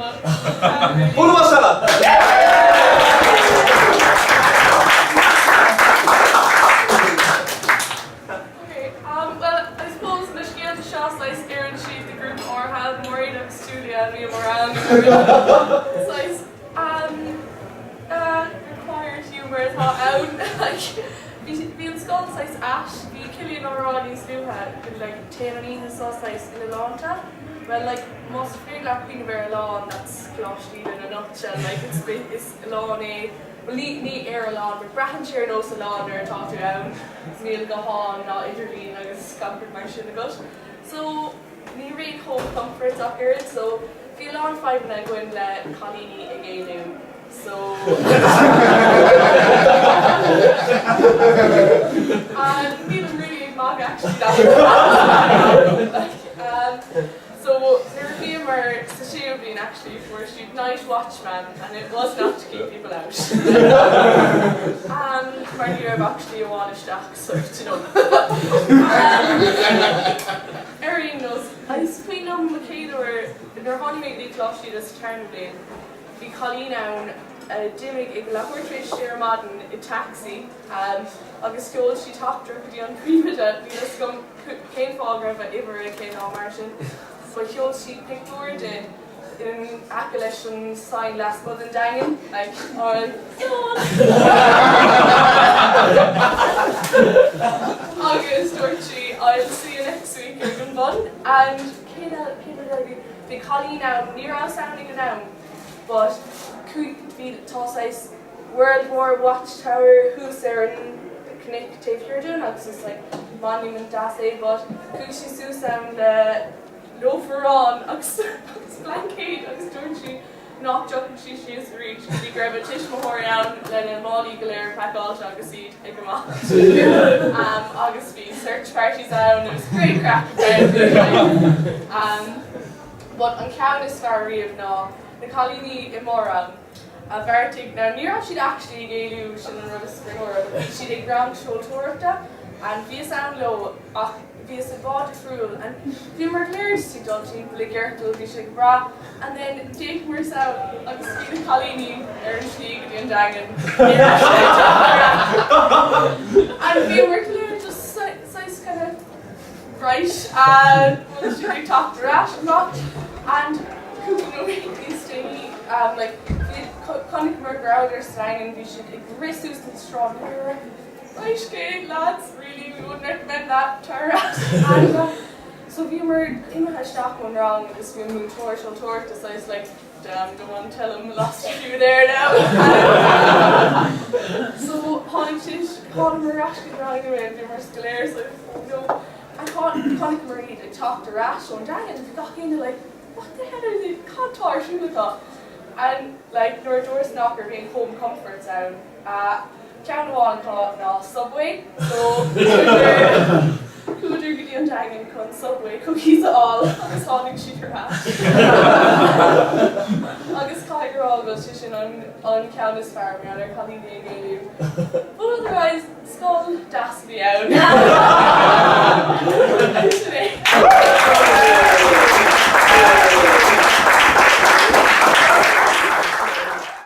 Well, I suppose na scéalta seás I scared sheet the group or had more in studio and me around. So required humour is how out like being scoil size ash be killing already slew had like 10 on each size in the laethanta. Well, like most fhéadfainn being very long that's cloiste in a nutshell. Like it's long well ní air long but brahan chair no salon or talk to haon níl go haon not intervene agus comfort mar sin agat. So ní raon home comfort occurred so feel on 5 and I go in le chailín a gheall. So and feeling really mog actually that so Bhaineamar Shiucru actually for she'd night watchman and it was not to keep people out. And my níor actually an aisteacha so you know. Erin knows I spring on McCain or their honeymoon the cloche this turn blade. Bhí chailín ann Dimig ag lehuirtrééis séar maidin I taxi agus scoil sí taptar go dtí an críomide bhí gom céim fáil raibh ibar a céim á mar sin. So heol sí picúir de in aice leis an sign las bud an dagan like agus dúirt sí I'll see you next week ar an bun and bhí chailín ann níor á sounding an ann but Tosáis World War Watchtower who's there in connective here doing agus is like monument dasé but she sound no for on agus blankade agus dúirt sí nach joking she is reach bhí greibh a tiis mór ann lena málaí go léir feiceáilte agus iad ag go maith agus bhí search parties ann it was great crack but an ceann is fear riamh ná na chailín I mór a bheartig now níor she'd actually gheall sin an rud springor she'd ag ground shoulderta and bhí sound low ach bhí a bád trúil and bhí mar léir sí dultí le geartúil bhí sé bra and then take mar sound agus bhí na chailín ar an slí go dtí an dagan and bhí mar léir just size kind of bright and well she ag talked to rash and you know these days like Connick Grouder sang and we should aggressive and strong. Right, okay, lads, really, we wouldn't recommend that to our and so we were in my stock one wrong and just we moved towards so I was like, damn, don't want to tell him lost you there now. So Bhaineamar actually running away and we were still there, so no. And Connick Marie they talked to Rash on Dang and we got into like, what the hell are they contortion with that? And like your doors knocker being home comfort sound. Ceann bháin ná Subway, so cúidir go dtí an dagan chun Subway cookies all agus tháinig siad ar hash. Agus caighdeá go sin an ceann is fear me an ar chailín a gheall. But otherwise, scoil das me out.